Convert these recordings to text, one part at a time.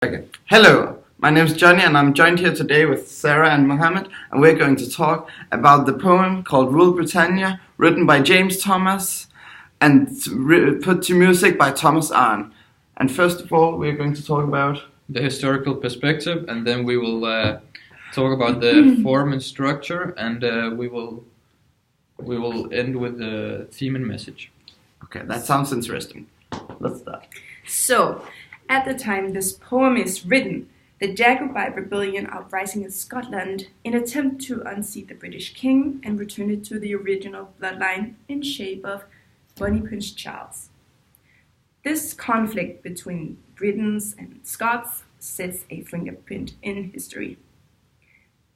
Okay. Hello, my name is Johnny and I'm joined here today with Sarah and Mohammed, and we're going to talk about the poem called Rule Britannia, written by James Thomas and put to music by Thomas Arne. And first of all, we're going to talk about the historical perspective, and then we will talk about the form and structure, and we will end with the theme and message. Okay, that sounds interesting. Let's start. So, at the time this poem is written, the Jacobite rebellion uprising in Scotland in attempt to unseat the British king and return it to the original bloodline in shape of Bonnie Prince Charles. This conflict between Britons and Scots sets a fingerprint in history.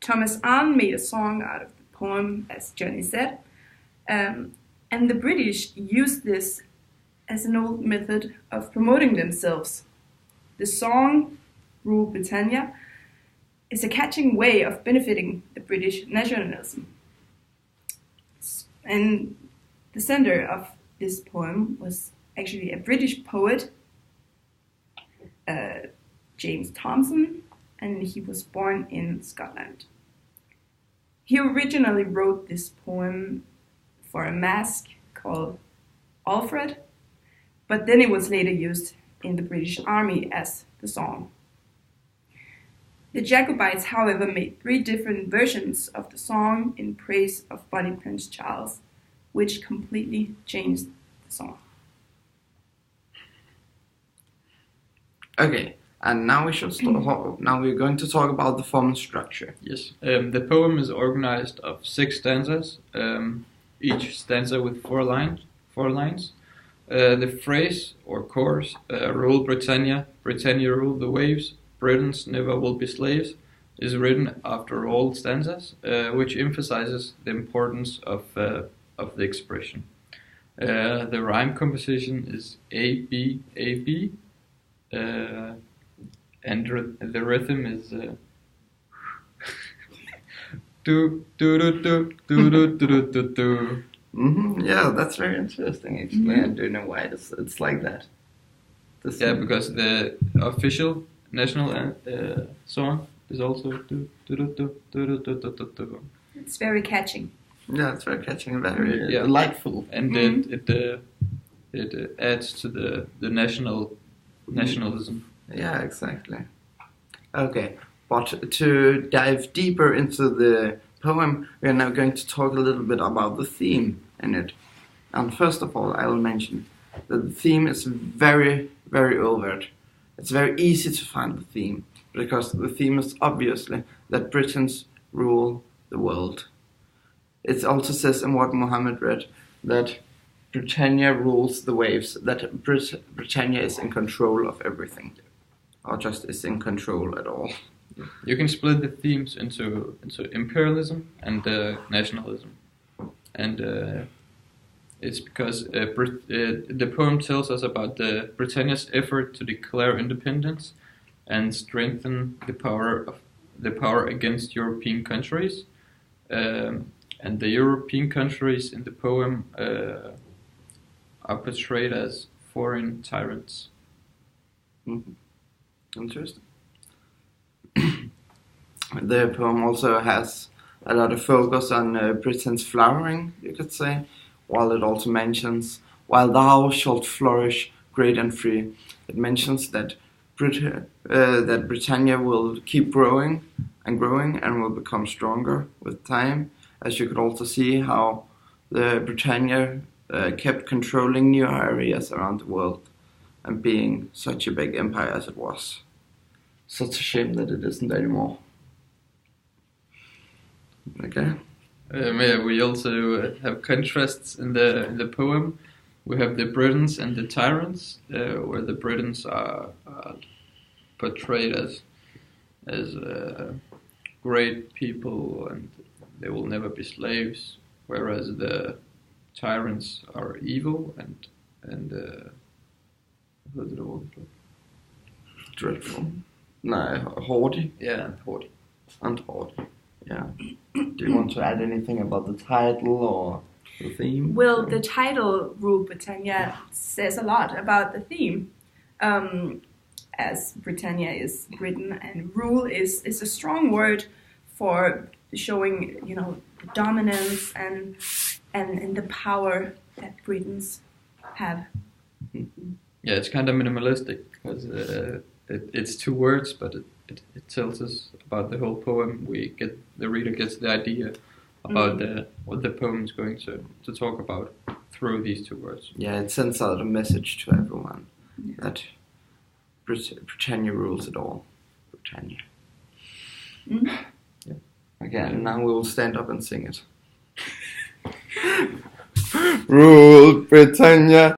Thomas Arne made a song out of the poem, as Johnny said, and the British used this as an old method of promoting themselves. The song, Rule Britannia, is a catching way of benefiting the British nationalism. And the center of this poem was actually a British poet, James Thomson, and he was born in Scotland. He originally wrote this poem for a masque called Alfred, but then it was later used in the British Army as the song. The Jacobites, however, made 3 different versions of the song in praise of Bonnie Prince Charles, which completely changed the song. Okay, and now we should start. Now we're going to talk about the form and structure. Yes, the poem is organized of 6 stanzas, each stanza with 4 lines. The phrase or chorus, Rule Britannia, Britannia rule the waves, Britons never will be slaves, is written after all stanzas, which emphasizes the importance of the expression. The rhyme composition is A B A B, and the rhythm is do do do do do do do do do. Yeah, that's very interesting actually. I don't know why it's like that. Because the official national song is also do do do do do do do do do. It's very catching. Yeah, it's very catching, very delightful, and it adds to the nationalism. Yeah, exactly. Okay, but to dive deeper into the poem, we are now going to talk a little bit about the theme in it. And first of all, I will mention that the theme is very, very overt. It's very easy to find the theme, because the theme is obviously that Britons rule the world. It also says in what Mohammed read that Britannia rules the waves, that Britannia is in control of everything, or just is in control at all. You can split the themes into imperialism and nationalism, and it's because the poem tells us about the Britannia's effort to declare independence and strengthen the power against European countries, and the European countries in the poem are portrayed as foreign tyrants. Mm-hmm. Interesting. The poem also has a lot of focus on Britain's flowering, you could say, while it also mentions, while thou shalt flourish great and free. It mentions that Britannia will keep growing and will become stronger with time, as you could also see how the Britannia kept controlling new areas around the world and being such a big empire as it was. Such a shame that it isn't anymore. Okay. We also have contrasts in the poem. We have the Britons and the tyrants, where the Britons are portrayed as great people and they will never be slaves, whereas the tyrants are evil and what's it all? Dreadful. No, haughty. Yeah, haughty. And haughty. Yeah. Do you want to add anything about the title or the theme? Well, the title, Rule Britannia, says a lot about the theme. as Britannia is Britain, and rule is a strong word for showing, you know, the dominance and the power that Britons have. Yeah, it's kind of minimalistic because it's 2 words, but it tells us about the whole poem. The reader gets the idea about what the poem is going to talk about through these 2 words. Yeah, it sends out a message to everyone that Britannia rules it all. Britannia. Yeah. Okay, and now we will stand up and sing it. Rule Britannia.